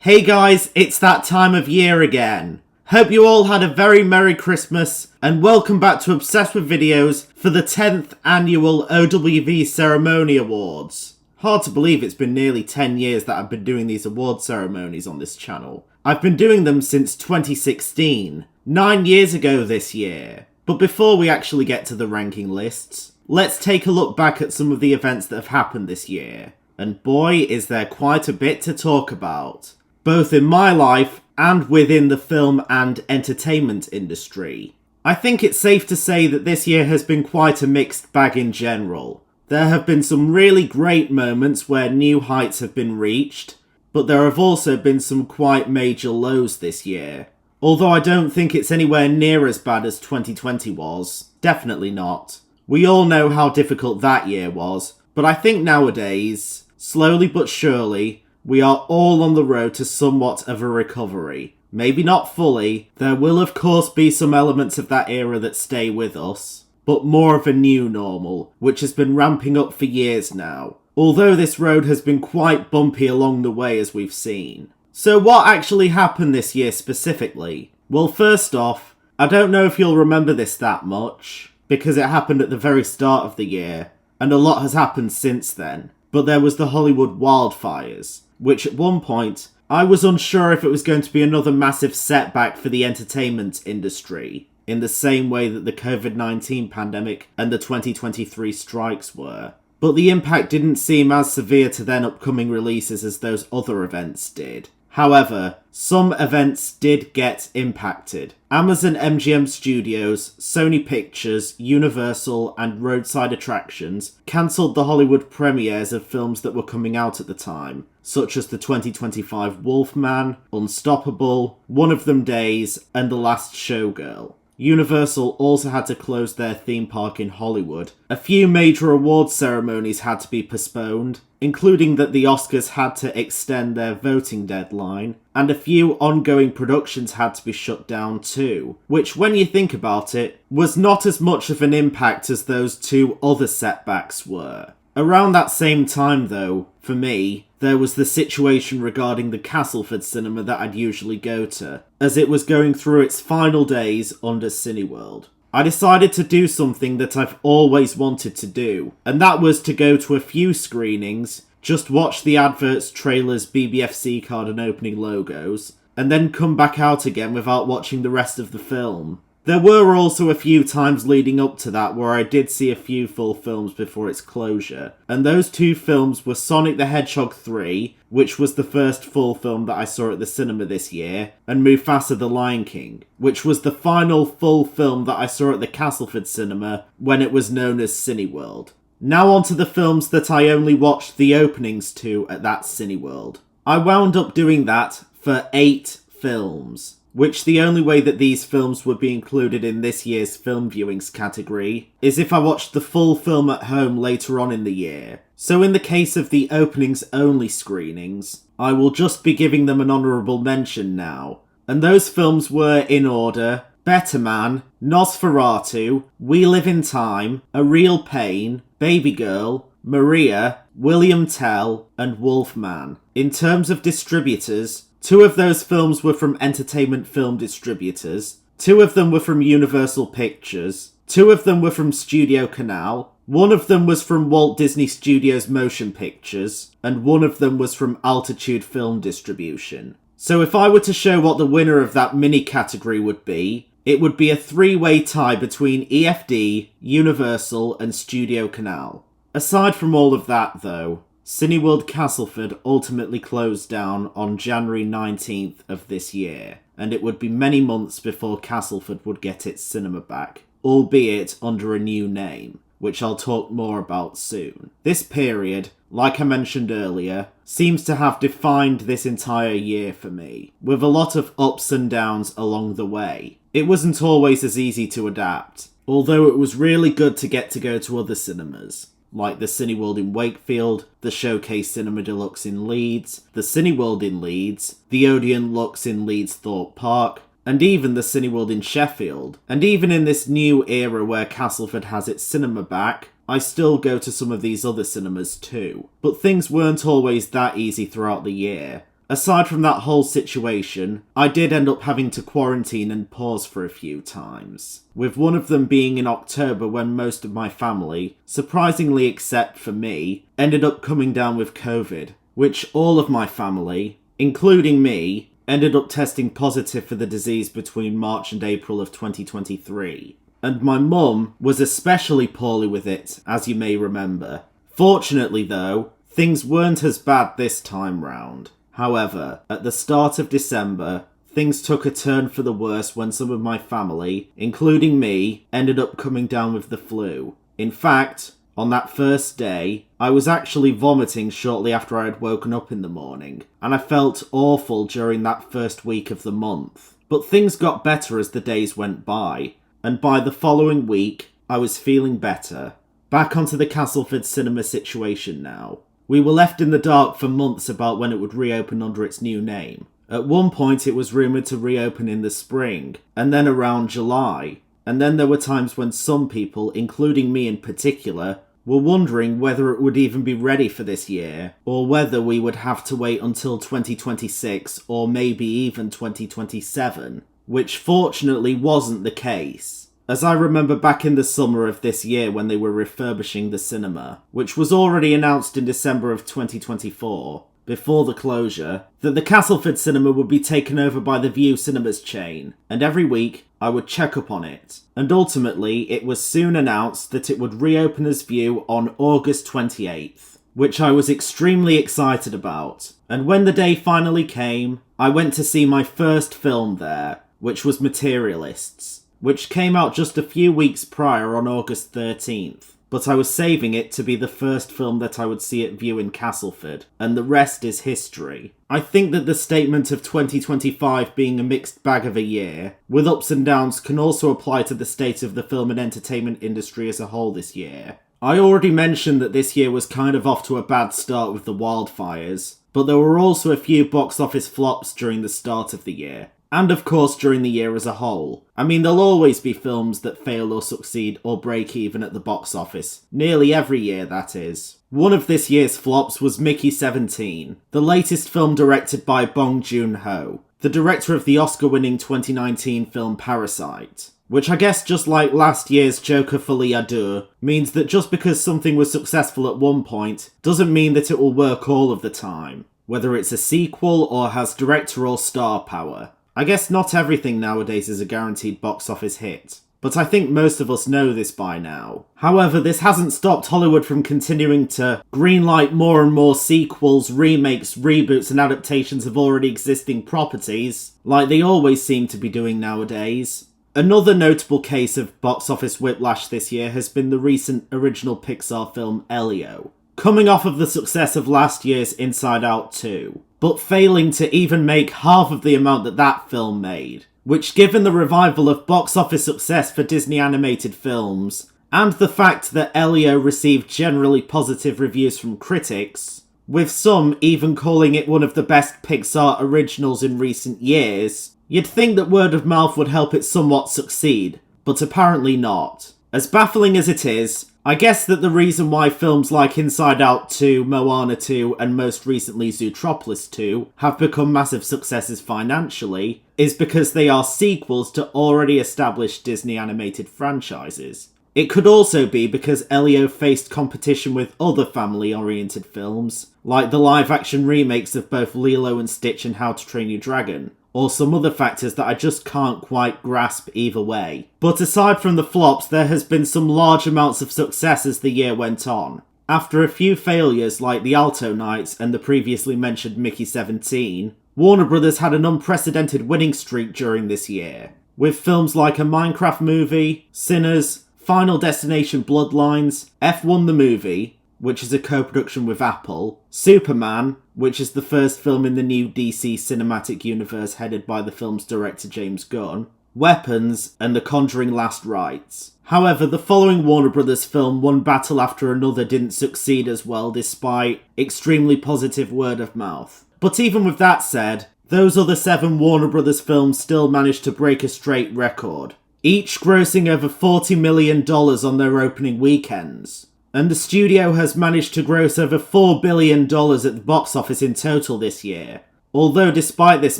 Hey guys, it's that time of year again. Hope you all had a very Merry Christmas and welcome back to Obsessed with Videos for the 10th Annual OWV Ceremony Awards. Hard to believe it's been nearly 10 years that I've been doing these award ceremonies on this channel. I've been doing them since 2016, 9 years ago this year. But before we actually get to the ranking lists, let's take a look back at some of the events that have happened this year. And boy, is there quite a bit to talk about, both in my life and within the film and entertainment industry. I think it's safe to say that this year has been quite a mixed bag in general. There have been some really great moments where new heights have been reached, but there have also been some quite major lows this year. Although I don't think it's anywhere near as bad as 2020 was. Definitely not. We all know how difficult that year was, but I think nowadays, slowly but surely, we are all on the road to somewhat of a recovery. Maybe not fully, there will of course be some elements of that era that stay with us, but more of a new normal, which has been ramping up for years now. Although this road has been quite bumpy along the way as we've seen. So what actually happened this year specifically? Well, first off, I don't know if you'll remember this that much, because it happened at the very start of the year, and a lot has happened since then. But there was the Hollywood wildfires, which at one point, I was unsure if it was going to be another massive setback for the entertainment industry, in the same way that the COVID-19 pandemic and the 2023 strikes were. But the impact didn't seem as severe to then upcoming releases as those other events did. However, some events did get impacted. Amazon MGM Studios, Sony Pictures, Universal, and Roadside Attractions cancelled the Hollywood premieres of films that were coming out at the time, such as the 2025 Wolfman, Unstoppable, One of Them Days, and The Last Showgirl. Universal also had to close their theme park in Hollywood. A few major awards ceremonies had to be postponed, including that the Oscars had to extend their voting deadline, and a few ongoing productions had to be shut down too, which, when you think about it, was not as much of an impact as those two other setbacks were. Around that same time though, for me, there was the situation regarding the Castleford cinema that I'd usually go to, as it was going through its final days under Cineworld. I decided to do something that I've always wanted to do, and that was to go to a few screenings, just watch the adverts, trailers, BBFC card and opening logos, and then come back out again without watching the rest of the film. There were also a few times leading up to that where I did see a few full films before its closure, and those two films were Sonic the Hedgehog 3, which was the first full film that I saw at the cinema this year, and Mufasa the Lion King, which was the final full film that I saw at the Castleford cinema when it was known as Cineworld. Now on to the films that I only watched the openings to at that Cineworld. I wound up doing that for 8 films, which the only way that these films would be included in this year's film viewings category is if I watched the full film at home later on in the year. So in the case of the openings only screenings, I will just be giving them an honourable mention now. And those films were, in order, Better Man, Nosferatu, We Live in Time, A Real Pain, Baby Girl, Maria, William Tell, and Wolfman. In terms of distributors, 2 of those films were from Entertainment Film Distributors, 2 of them were from Universal Pictures, 2 of them were from Studio Canal, 1 of them was from Walt Disney Studios Motion Pictures, and 1 of them was from Altitude Film Distribution. So if I were to show what the winner of that mini category would be, it would be a 3-way tie between EFD, Universal, and Studio Canal. Aside from all of that though, Cineworld Castleford ultimately closed down on January 19th of this year, and it would be many months before Castleford would get its cinema back, albeit under a new name, which I'll talk more about soon. This period, like I mentioned earlier, seems to have defined this entire year for me, with a lot of ups and downs along the way. It wasn't always as easy to adapt, although it was really good to get to go to other cinemas, like the Cineworld in Wakefield, the Showcase Cinema Deluxe in Leeds, the Cineworld in Leeds, the Odeon Lux in Leeds Thorpe Park, and even the Cineworld in Sheffield. And even in this new era where Castleford has its cinema back, I still go to some of these other cinemas too. But things weren't always that easy throughout the year, aside from that whole situation, I did end up having to quarantine and pause for a few times, with one of them being in October when most of my family, surprisingly except for me, ended up coming down with COVID, which all of my family, including me, ended up testing positive for the disease between March and April of 2023. And my mum was especially poorly with it, as you may remember. Fortunately though, things weren't as bad this time round. However, at the start of December, things took a turn for the worse when some of my family, including me, ended up coming down with the flu. In fact, on that first day, I was actually vomiting shortly after I had woken up in the morning, and I felt awful during that first week of the month. But things got better as the days went by, and by the following week, I was feeling better. Back onto the Castleford cinema situation now. We were left in the dark for months about when it would reopen under its new name. At one point it was rumoured to reopen in the spring, and then around July. And then there were times when some people, including me in particular, were wondering whether it would even be ready for this year, or whether we would have to wait until 2026 or maybe even 2027, which fortunately wasn't the case. As I remember back in the summer of this year when they were refurbishing the cinema, which was already announced in December of 2024, before the closure, that the Castleford cinema would be taken over by the View Cinemas chain, and every week I would check up on it. And ultimately, it was soon announced that it would reopen as View on August 28th, which I was extremely excited about. And when the day finally came, I went to see my first film there, which was Materialists, which came out just a few weeks prior on August 13th. But I was saving it to be the first film that I would see at View in Castleford, and the rest is history. I think that the statement of 2025 being a mixed bag of a year, with ups and downs, can also apply to the state of the film and entertainment industry as a whole this year. I already mentioned that this year was kind of off to a bad start with the wildfires, but there were also a few box office flops during the start of the year. And of course during the year as a whole. I mean, there'll always be films that fail or succeed or break even at the box office. Nearly every year, that is. One of this year's flops was Mickey 17, the latest film directed by Bong Joon-ho, the director of the Oscar-winning 2019 film Parasite. Which I guess, just like last year's Joker Folie à Deux, means that just because something was successful at one point, doesn't mean that it will work all of the time. Whether it's a sequel or has director or star power. I guess not everything nowadays is a guaranteed box office hit, but I think most of us know this by now. However, this hasn't stopped Hollywood from continuing to greenlight more and more sequels, remakes, reboots and adaptations of already existing properties, like they always seem to be doing nowadays. Another notable case of box office whiplash this year has been the recent original Pixar film Elio, coming off of the success of last year's Inside Out 2. But failing to even make half of the amount that that film made, which given the revival of box office success for Disney animated films, and the fact that Elio received generally positive reviews from critics, with some even calling it one of the best Pixar originals in recent years, you'd think that word of mouth would help it somewhat succeed, but apparently not. As baffling as it is, I guess that the reason why films like Inside Out 2, Moana 2, and most recently Zootropolis 2 have become massive successes financially is because they are sequels to already established Disney animated franchises. It could also be because Elio faced competition with other family-oriented films, like the live-action remakes of both Lilo and Stitch and How to Train Your Dragon, or some other factors that I just can't quite grasp either way. But aside from the flops, there has been some large amounts of success as the year went on. After a few failures like The Alto Knights and the previously mentioned Mickey 17, Warner Brothers had an unprecedented winning streak during this year, with films like a Minecraft movie, Sinners, Final Destination Bloodlines, F1 the Movie, which is a co-production with Apple, Superman, which is the first film in the new DC cinematic universe headed by the film's director James Gunn, Weapons, and The Conjuring Last Rites. However, the following Warner Brothers film, one battle after another, didn't succeed as well despite extremely positive word of mouth. But even with that said, those other 7 Warner Brothers films still managed to break a straight record, each grossing over $40 million on their opening weekends. And the studio has managed to gross over $4 billion at the box office in total this year, Although despite this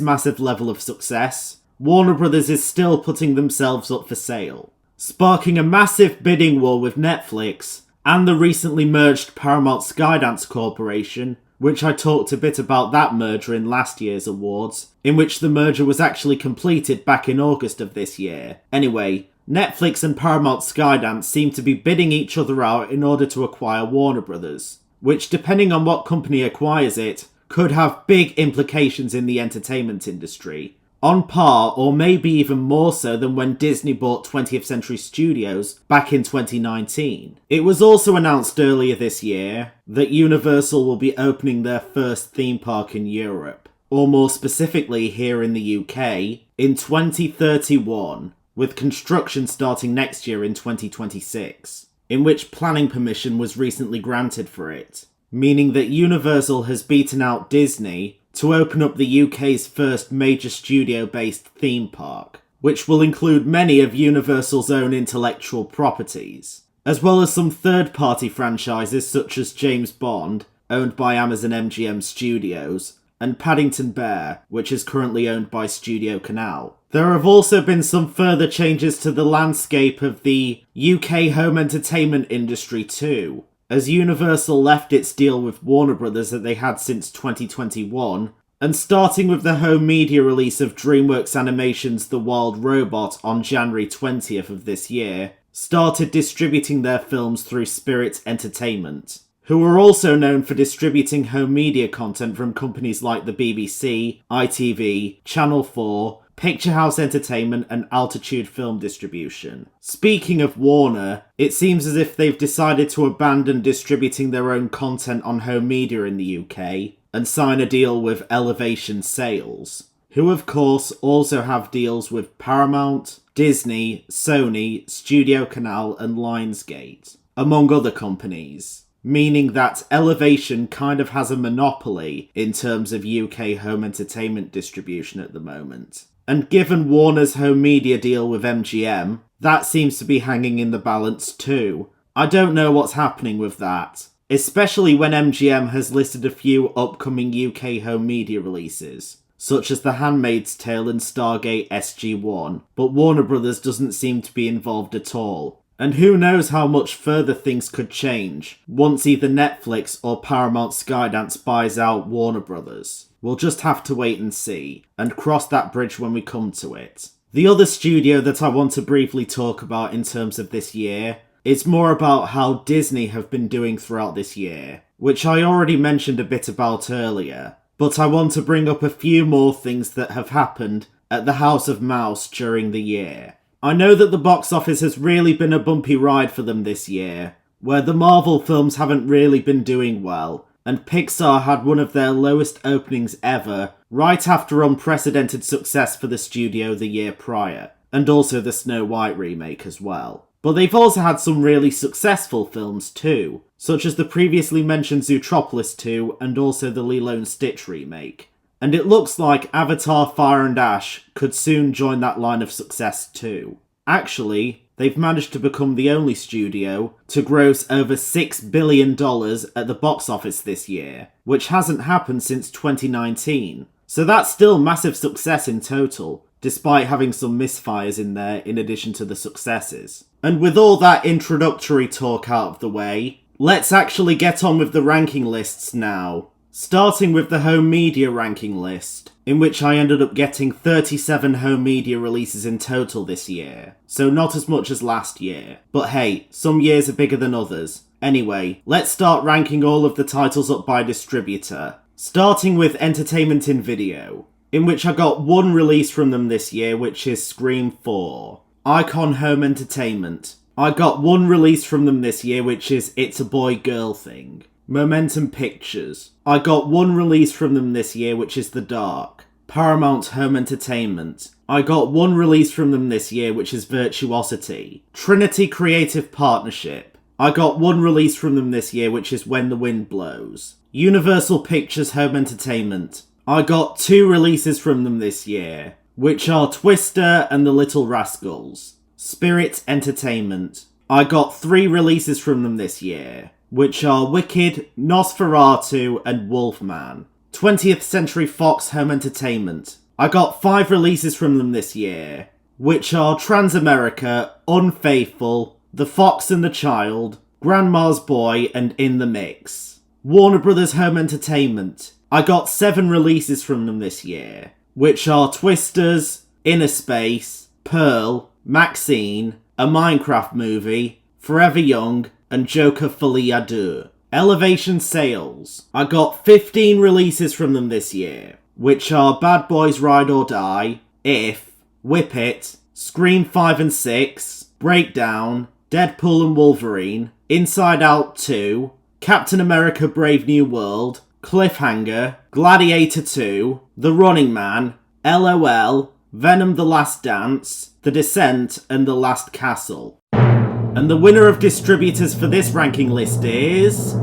massive level of success, Warner Bros. Is still putting themselves up for sale, sparking a massive bidding war with Netflix and the recently merged Paramount Skydance Corporation, which I talked a bit about that merger in last year's awards, in which the merger was actually completed back in August of this year. Anyway, Netflix and Paramount Skydance seem to be bidding each other out in order to acquire Warner Bros., which, depending on what company acquires it, could have big implications in the entertainment industry, on par or maybe even more so than when Disney bought 20th Century Studios back in 2019. It was also announced earlier this year that Universal will be opening their first theme park in Europe, or more specifically here in the UK, in 2031, with construction starting next year in 2026, in which planning permission was recently granted for it, meaning that Universal has beaten out Disney to open up the UK's first major studio-based theme park, which will include many of Universal's own intellectual properties, as well as some third-party franchises such as James Bond, owned by Amazon MGM Studios, and Paddington Bear, which is currently owned by Studio Canal. There have also been some further changes to the landscape of the UK home entertainment industry too, as Universal left its deal with Warner Bros. That they had since 2021, and starting with the home media release of DreamWorks Animation's The Wild Robot on January 20th of this year, started distributing their films through Spirit Entertainment, who are also known for distributing home media content from companies like the BBC, ITV, Channel 4, Picture House Entertainment and Altitude Film Distribution. Speaking of Warner, it seems as if they've decided to abandon distributing their own content on home media in the UK and sign a deal with Elevation Sales, who of course also have deals with Paramount, Disney, Sony, Studio Canal and Lionsgate, among other companies, meaning that Elevation kind of has a monopoly in terms of UK home entertainment distribution at the moment. And given Warner's home media deal with MGM, that seems to be hanging in the balance too. I don't know what's happening with that, especially when MGM has listed a few upcoming UK home media releases, such as The Handmaid's Tale and Stargate SG-1, but Warner Bros. Doesn't seem to be involved at all. And who knows how much further things could change once either Netflix or Paramount Skydance buys out Warner Bros. We'll just have to wait and see, and cross that bridge when we come to it. The other studio that I want to briefly talk about in terms of this year is more about how Disney have been doing throughout this year, which I already mentioned a bit about earlier, but I want to bring up a few more things that have happened at the House of Mouse during the year. I know that the box office has really been a bumpy ride for them this year, where the Marvel films haven't really been doing well, and Pixar had one of their lowest openings ever, right after unprecedented success for the studio the year prior, and also the Snow White remake as well. But they've also had some really successful films too, such as the previously mentioned Zootropolis 2 and also the Lilo and Stitch remake. And it looks like Avatar Fire and Ash could soon join that line of success too. Actually, they've managed to become the only studio to gross over $6 billion at the box office this year, which hasn't happened since 2019. So that's still massive success in total, despite having some misfires in there in addition to the successes. And with all that introductory talk out of the way, let's actually get on with the ranking lists now. Starting with the home media ranking list, in which I ended up getting 37 home media releases in total this year, so not as much as last year. But hey, some years are bigger than others. Anyway, let's start ranking all of the titles up by distributor, starting with Entertainment in Video, in which I got one release from them this year, which is Scream 4. Icon Home Entertainment, I got one release from them this year, which is It's a Boy Girl Thing. Momentum Pictures, I got one release from them this year, which is The Dark. Paramount Home Entertainment, I got one release from them this year, which is Virtuosity. Trinity Creative Partnership, I got one release from them this year, which is When the Wind Blows. Universal Pictures Home Entertainment, I got two releases from them this year, which are Twister and The Little Rascals. Spirit Entertainment, I got three releases from them this year, which are Wicked, Nosferatu and Wolfman. 20th Century Fox Home Entertainment. I got 5 releases from them this year, which are Transamerica, Unfaithful, The Fox and the Child, Grandma's Boy, and In the Mix. Warner Brothers Home Entertainment. I got 7 releases from them this year, which are Twisters, Inner Space, Pearl, Maxine, a Minecraft movie, Forever Young, and Joker Folie à Deux. Elevation Sales. I got 15 releases from them this year, which are Bad Boys Ride or Die, If, Whip It, Scream 5 and 6, Breakdown, Deadpool and Wolverine, Inside Out 2, Captain America Brave New World, Cliffhanger, Gladiator 2, The Running Man, LOL, Venom The Last Dance, The Descent, and The Last Castle. And the winner of distributors for this ranking list is...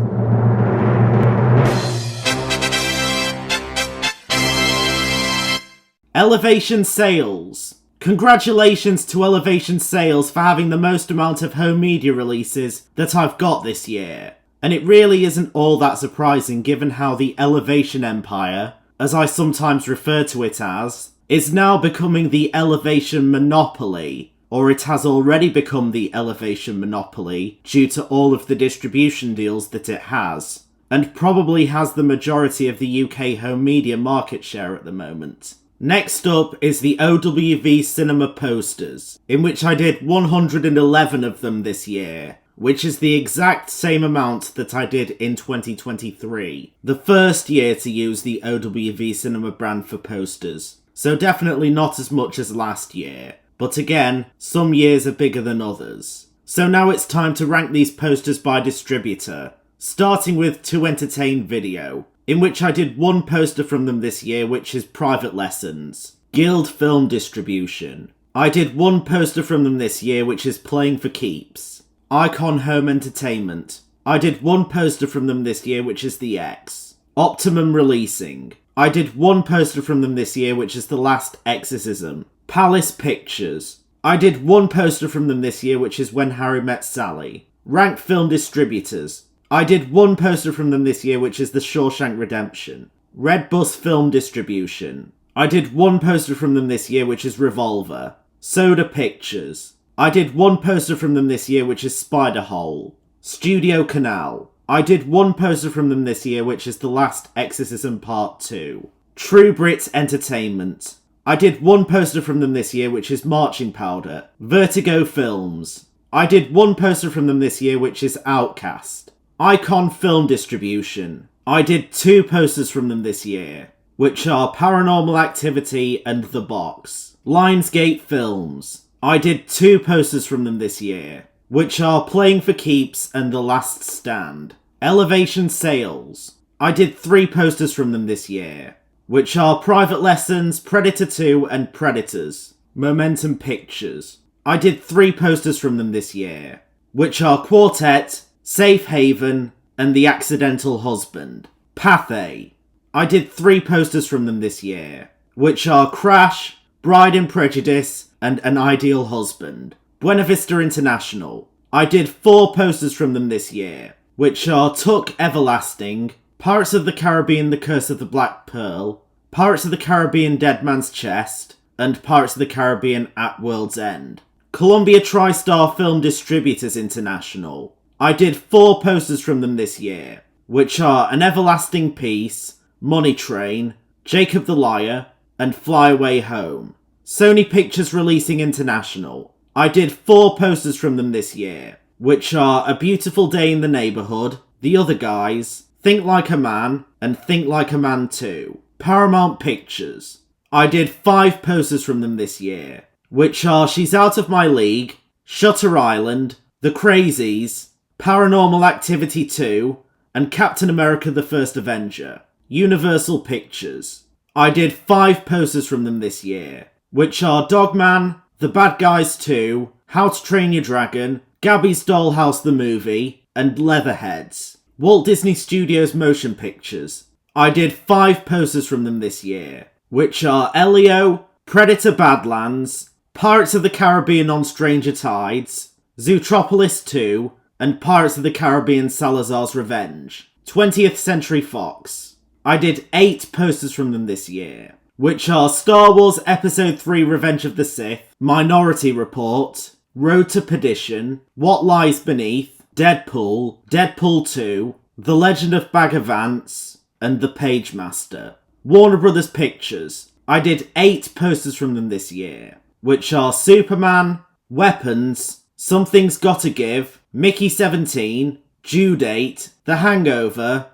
Elevation Sales. Congratulations to Elevation Sales for having the most amount of home media releases that I've got this year. And it really isn't all that surprising given how the Elevation Empire, as I sometimes refer to it as, is now becoming the Elevation Monopoly, or it has already become the Elevation Monopoly due to all of the distribution deals that it has, and probably has the majority of the UK home media market share at the moment. Next up is the OWV Cinema posters, in which I did 111 of them this year, which is the exact same amount that I did in 2023, the first year to use the OWV Cinema brand for posters, so definitely not as much as last year, but again, some years are bigger than others. So now it's time to rank these posters by distributor, starting with To Entertain Video, in which I did 1 poster from them this year, which is Private Lessons. Guild Film Distribution. I did 1 poster from them this year, which is Playing for Keeps. Icon Home Entertainment. I did 1 poster from them this year, which is The X. Optimum Releasing. I did 1 poster from them this year, which is The Last Exorcism. Palace Pictures. I did 1 poster from them this year, which is When Harry Met Sally. Rank Film Distributors. I did 1 poster from them this year, which is The Shawshank Redemption. Red Bus Film Distribution. I did 1 poster from them this year, which is Revolver. Soda Pictures. I did 1 poster from them this year, which is Spiderhole. Studio Canal. I did 1 poster from them this year, which is The Last Exorcism Part 2. True Brit Entertainment. I did 1 poster from them this year, which is Marching Powder. Vertigo Films. I did 1 poster from them this year, which is Outcast. Icon Film Distribution. I did 2 posters from them this year, which are Paranormal Activity and The Box. Lionsgate Films. I did 2 posters from them this year, which are Playing for Keeps and The Last Stand. Elevation Sales. I did 3 posters from them this year, which are Private Lessons, Predator 2, and Predators. Momentum Pictures. I did 3 posters from them this year, which are Quartet, Safe Haven, and The Accidental Husband. Pathé. I did 3 posters from them this year, which are Crash, Bride and Prejudice, and An Ideal Husband. Buena Vista International. I did 4 posters from them this year, which are Tuck Everlasting, Pirates of the Caribbean The Curse of the Black Pearl, Pirates of the Caribbean Dead Man's Chest, and Pirates of the Caribbean At World's End. Columbia TriStar Film Distributors International. I did 4 posters from them this year, which are An Everlasting Peace, Money Train, Jacob the Liar, and Fly Away Home. Sony Pictures Releasing International. I did 4 posters from them this year, which are A Beautiful Day in the Neighborhood, The Other Guys, Think Like a Man, and Think Like a Man 2. Paramount Pictures. I did 5 posters from them this year, which are She's Out of My League, Shutter Island, The Crazies, Paranormal Activity 2, and Captain America the First Avenger. Universal Pictures. I did 5 posters from them this year, which are Dogman, The Bad Guys 2, How to Train Your Dragon, Gabby's Dollhouse the Movie, and Leatherheads. Walt Disney Studios Motion Pictures. I did 5 posters from them this year, which are Elio, Predator Badlands, Pirates of the Caribbean on Stranger Tides, Zootropolis 2, and Pirates of the Caribbean Salazar's Revenge. 20th Century Fox. I did 8 posters from them this year, which are Star Wars Episode 3 Revenge of the Sith, Minority Report, Road to Perdition, What Lies Beneath, Deadpool, Deadpool 2, The Legend of Bagger Vance, and The Page Master. Warner Brothers Pictures. I did 8 posters from them this year, which are Superman, Weapons, Something's Gotta Give, Mickey 17, Due Date, The Hangover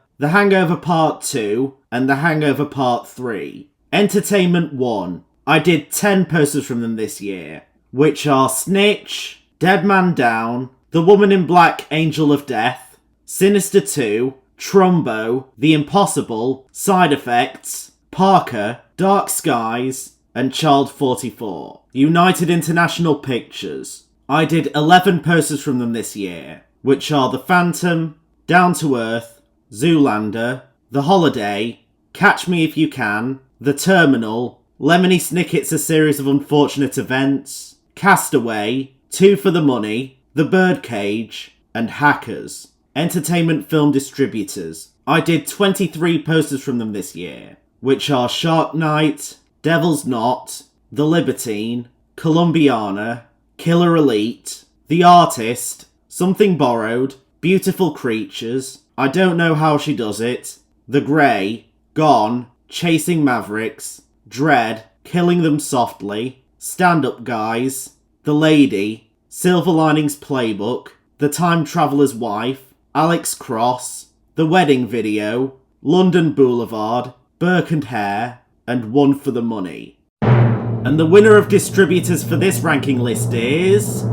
Part 2, and The Hangover Part 3. Entertainment 1. I did 10 posters from them this year, which are Snitch, Dead Man Down, The Woman in Black, Angel of Death, Sinister 2, Trumbo, The Impossible, Side Effects, Parker, Dark Skies, and Child 44. United International Pictures. I did 11 posters from them this year, which are The Phantom, Down to Earth, Zoolander, The Holiday, Catch Me If You Can, The Terminal, Lemony Snicket's A Series of Unfortunate Events, Castaway, Two for the Money, The Birdcage, and Hackers. Entertainment Film Distributors. I did 23 posters from them this year, which are Shark Night, Devil's Knot, The Libertine, Columbiana, Killer Elite, The Artist, Something Borrowed, Beautiful Creatures, I Don't Know How She Does It, The Grey, Gone, Chasing Mavericks, Dread, Killing Them Softly, Stand Up Guys, The Lady, Silver Linings Playbook, The Time Traveller's Wife, Alex Cross, The Wedding Video, London Boulevard, Burke and Hare, and One for the Money. And the winner of distributors for this ranking list is...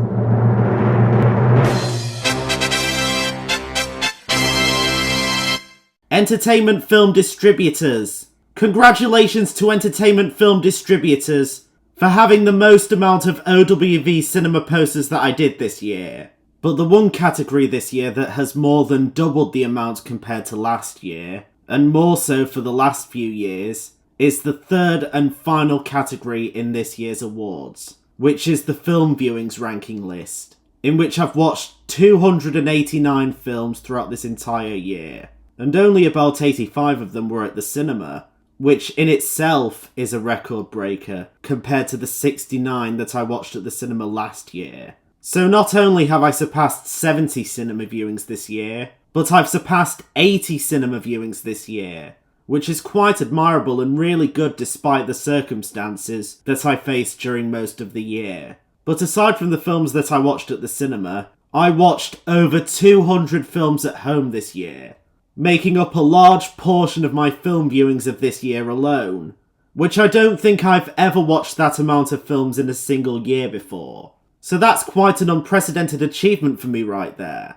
Entertainment Film Distributors. Congratulations to Entertainment Film Distributors for having the most amount of OWV cinema posters that I did this year. But the one category this year that has more than doubled the amount compared to last year, and more so for the last few years, is the third and final category in this year's awards, which is the film viewings ranking list, in which I've watched 289 films throughout this entire year, and only about 85 of them were at the cinema, which in itself is a record breaker compared to the 69 that I watched at the cinema last year. So not only have I surpassed 70 cinema viewings this year, but I've surpassed 80 cinema viewings this year, which is quite admirable and really good despite the circumstances that I faced during most of the year. But aside from the films that I watched at the cinema, I watched over 200 films at home this year, making up a large portion of my film viewings of this year alone, which I don't think I've ever watched that amount of films in a single year before. So that's quite an unprecedented achievement for me right there.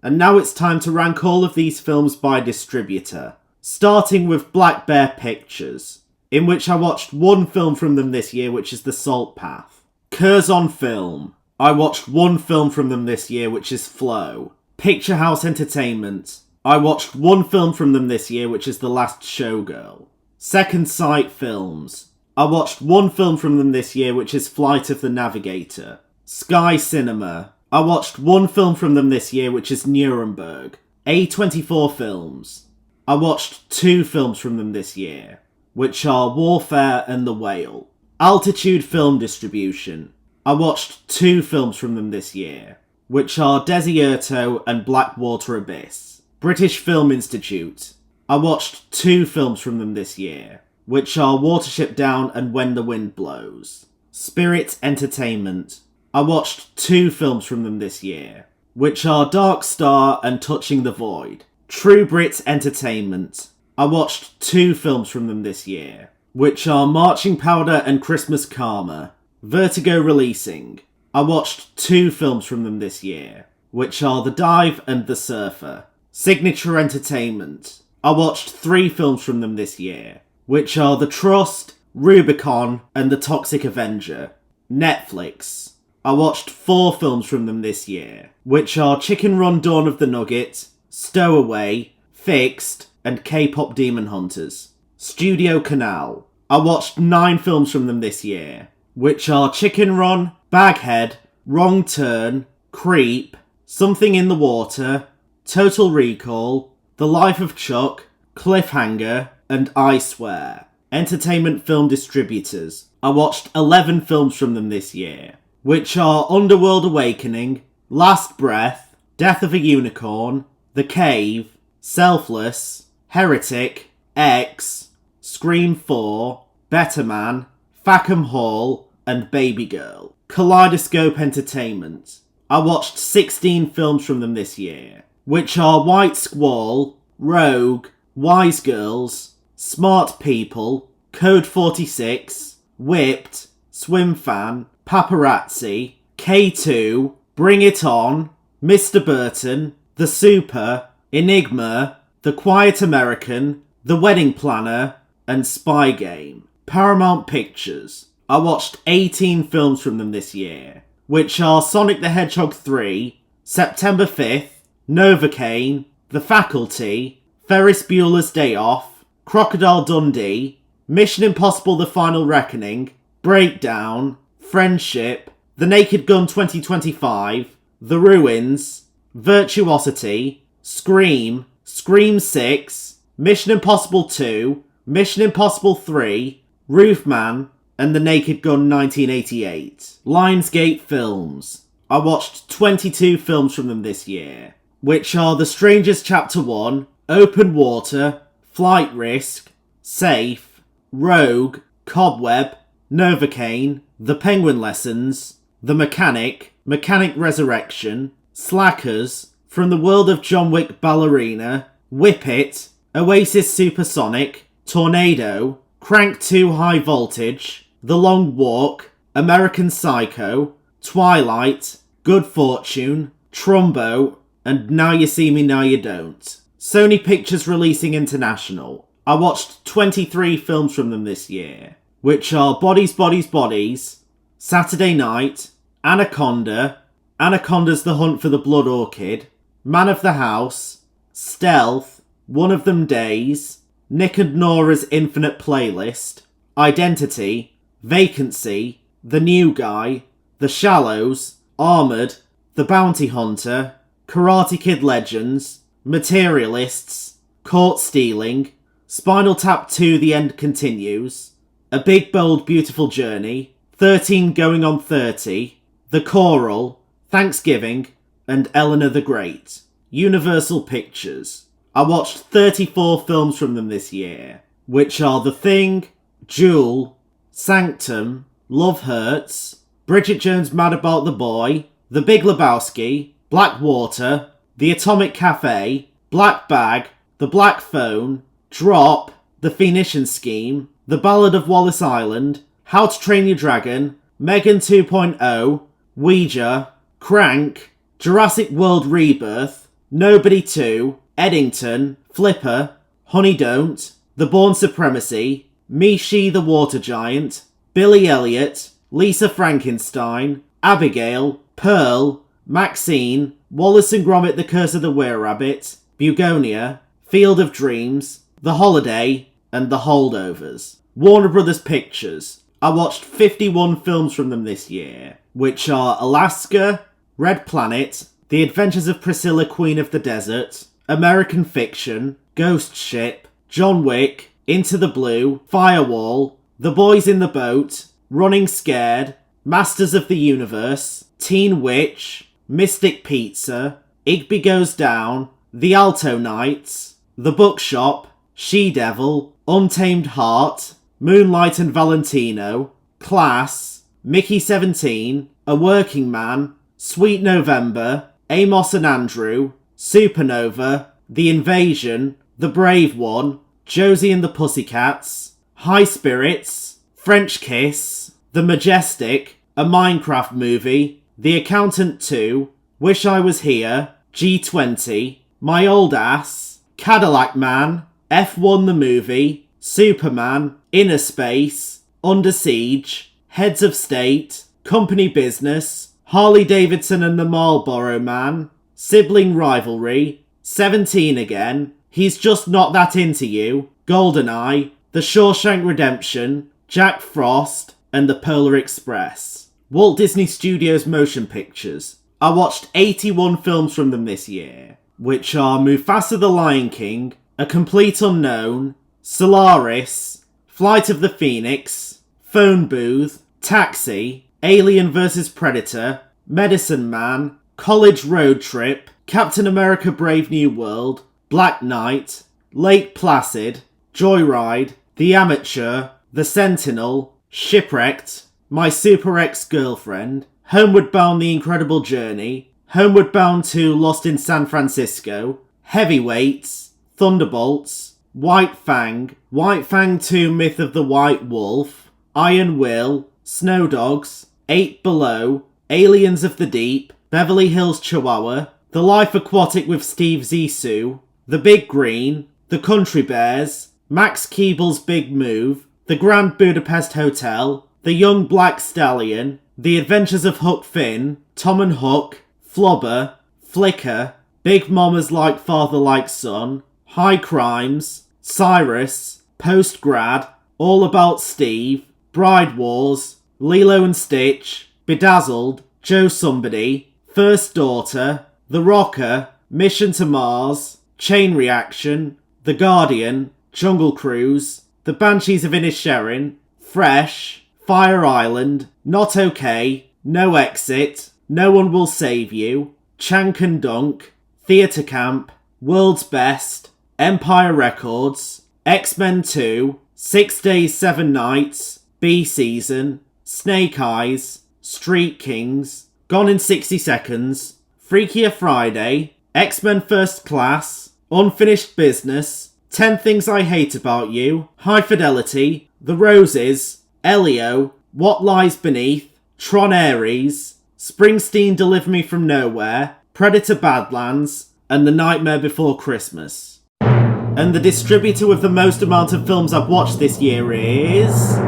And now it's time to rank all of these films by distributor, starting with Black Bear Pictures, in which I watched one film from them this year, which is The Salt Path. Curzon Film. I watched one film from them this year, which is Flow. Picture House Entertainment. I watched one film from them this year, which is The Last Showgirl. Second Sight Films. I watched one film from them this year, which is Flight of the Navigator. Sky Cinema. I watched one film from them this year, which is Nuremberg. A24 Films. I watched 2 films from them this year, which are Warfare and The Whale. Altitude Film Distribution. I watched 2 films from them this year, which are Desierto and Blackwater Abyss. British Film Institute. I watched 2 films from them this year, which are Watership Down and When the Wind Blows. Spirit Entertainment. I watched 2 films from them this year, which are Dark Star and Touching the Void. True Brit Entertainment. I watched 2 films from them this year, which are Marching Powder and Christmas Karma. Vertigo Releasing. I watched 2 films from them this year, which are The Dive and The Surfer. Signature Entertainment. I watched 3 films from them this year, which are The Trust, Rubicon, and The Toxic Avenger. Netflix. I watched 4 films from them this year, which are Chicken Run Dawn of the Nugget, Stowaway, Fixed, and K-Pop Demon Hunters. Studio Canal. I watched 9 films from them this year, which are Chicken Run, Baghead, Wrong Turn, Creep, Something in the Water, Total Recall, The Life of Chuck, Cliffhanger, and I Swear, entertainment film distributors. I watched 11 films from them this year, which are Underworld Awakening, Last Breath, Death of a Unicorn, The Cave, Selfless, Heretic, X, Scream 4, Better Man, Fackham Hall, and Baby Girl. Kaleidoscope Entertainment. I watched 16 films from them this year, which are White Squall, Rogue, Wise Girls, Smart People, Code 46, Whipped, Swim Fan, Paparazzi, K2, Bring It On, Mr. Burton, The Super, Enigma, The Quiet American, The Wedding Planner, and Spy Game. Paramount Pictures. I watched 18 films from them this year, which are Sonic the Hedgehog 3, September 5th, Novocaine, The Faculty, Ferris Bueller's Day Off, Crocodile Dundee, Mission Impossible The Final Reckoning, Breakdown, Friendship, The Naked Gun 2025, The Ruins, Virtuosity, Scream, Scream 6, Mission Impossible 2, Mission Impossible 3, Roofman, and The Naked Gun 1988. Lionsgate Films. I watched 22 films from them this year, which are The Strangers Chapter 1, Open Water, Flight Risk, Safe, Rogue, Cobweb, Novocaine, The Penguin Lessons, The Mechanic, Mechanic Resurrection, Slackers, From the World of John Wick Ballerina, Whip It, Oasis Supersonic, Tornado, Crank 2 High Voltage, The Long Walk, American Psycho, Twilight, Good Fortune, Trumbo, and Now You See Me Now You Don't. Sony Pictures Releasing International. I watched 23 films from them this year, which are Bodies, Bodies, Bodies, Saturday Night, Anaconda, Anaconda's The Hunt for the Blood Orchid, Man of the House, Stealth, One of Them Days, Nick and Nora's Infinite Playlist, Identity, Vacancy, The New Guy, The Shallows, Armoured, The Bounty Hunter, Karate Kid Legends, Materialists, Caught Stealing, Spinal Tap 2 The End Continues, A Big Bold Beautiful Journey, 13 Going on 30, The Choral, Thanksgiving, and Eleanor the Great. Universal Pictures. I watched 34 films from them this year, which are The Thing, Jewel, Sanctum, Love Hurts, Bridget Jones' Mad About the Boy, The Big Lebowski, Blackwater, The Atomic Cafe, Black Bag, The Black Phone, Drop, The Phoenician Scheme, The Ballad of Wallace Island, How to Train Your Dragon, Megan 2.0, Ouija, Crank, Jurassic World Rebirth, Nobody 2, Eddington, Flipper, Honey Don't, The Bourne Supremacy, Me She the Water Giant, Billy Elliot, Lisa Frankenstein, Abigail, Pearl, Maxine, Wallace and Gromit The Curse of the Were-Rabbit, Bugonia, Field of Dreams, The Holiday, and The Holdovers. Warner Brothers Pictures. I watched 51 films from them this year, which are Alaska, Red Planet, The Adventures of Priscilla Queen of the Desert, American Fiction, Ghost Ship, John Wick, Into the Blue, Firewall, The Boys in the Boat, Running Scared, Masters of the Universe, Teen Witch, Mystic Pizza, Igby Goes Down, The Alto Knights, The Bookshop, She-Devil, Untamed Heart, Moonlight and Valentino, Class, Mickey 17, A Working Man, Sweet November, Amos and Andrew, Supernova, The Invasion, The Brave One, Josie and the Pussycats, High Spirits, French Kiss, The Majestic, A Minecraft Movie, The Accountant 2, Wish I Was Here, G20, My Old Ass, Cadillac Man, F1 the Movie, Superman, Inner Space, Under Siege, Heads of State, Company Business, Harley Davidson and the Marlboro Man, Sibling Rivalry, 17 Again, He's Just Not That Into You, GoldenEye, The Shawshank Redemption, Jack Frost, and The Polar Express. Walt Disney Studios Motion Pictures. I watched 81 films from them this year, which are Mufasa the Lion King, A Complete Unknown, Solaris, Flight of the Phoenix, Phone Booth, Taxi, Alien vs. Predator, Medicine Man, College Road Trip, Captain America Brave New World, Black Knight, Lake Placid, Joyride, The Amateur, The Sentinel, Shipwrecked, My Super Ex-Girlfriend, Homeward Bound The Incredible Journey, Homeward Bound 2 Lost in San Francisco, Heavyweights, Thunderbolts, White Fang 2 Myth of the White Wolf, Iron Will, Snow Dogs, 8 Below, Aliens of the Deep, Beverly Hills Chihuahua, The Life Aquatic with Steve Zissou, The Big Green, The Country Bears, Max Keeble's Big Move, The Grand Budapest Hotel, The Young Black Stallion, The Adventures of Huck Finn, Tom and Huck, Flubber, Flicker, Big Mamas Like Father Like Son, High Crimes, Cyrus, Postgrad, All About Steve, Bride Wars, Lilo and Stitch, Bedazzled, Joe Somebody, First Daughter, The Rocker, Mission to Mars, Chain Reaction, The Guardian, Jungle Cruise, The Banshees of Inisherin, Fresh, Fire Island, Not Okay, No Exit, No One Will Save You, Chank and Dunk, Theatre Camp, World's Best, Empire Records, X-Men 2, 6 Days 7 Nights, B Season, Snake Eyes, Street Kings, Gone in 60 Seconds, Freakier Friday, X-Men First Class, Unfinished Business, 10 Things I Hate About You, High Fidelity, The Roses, Elio, What Lies Beneath, Tron Ares, Springsteen Deliver Me From Nowhere, Predator Badlands, and The Nightmare Before Christmas. And the distributor with the most amount of films I've watched this year is...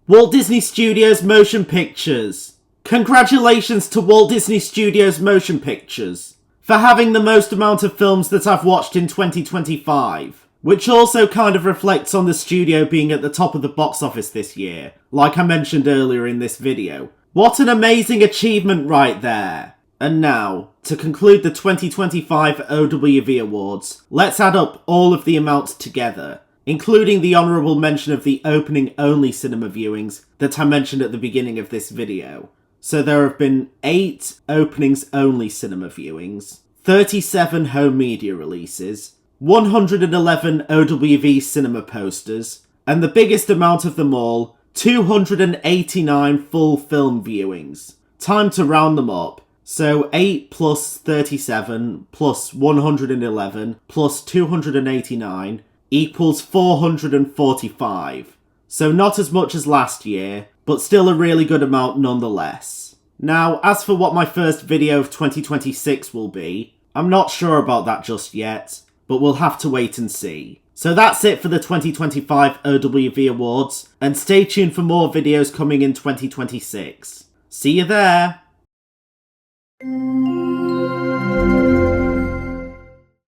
Walt Disney Studios Motion Pictures. Congratulations to Walt Disney Studios Motion Pictures for having the most amount of films that I've watched in 2025, which also kind of reflects on the studio being at the top of the box office this year, like I mentioned earlier in this video. What an amazing achievement right there! And now, to conclude the 2025 OWV Awards, let's add up all of the amounts together, including the honourable mention of the opening-only cinema viewings that I mentioned at the beginning of this video. So there have been 8 openings-only cinema viewings, 37 home media releases, 111 OWV cinema posters, and the biggest amount of them all, 289 full film viewings. Time to round them up. So 8 plus 37 plus 111 plus 289 equals 445. So not as much as last year, but still a really good amount nonetheless. Now, as for what my first video of 2026 will be, I'm not sure about that just yet, but we'll have to wait and see. So that's it for the 2025 OWV Awards, and stay tuned for more videos coming in 2026. See you there!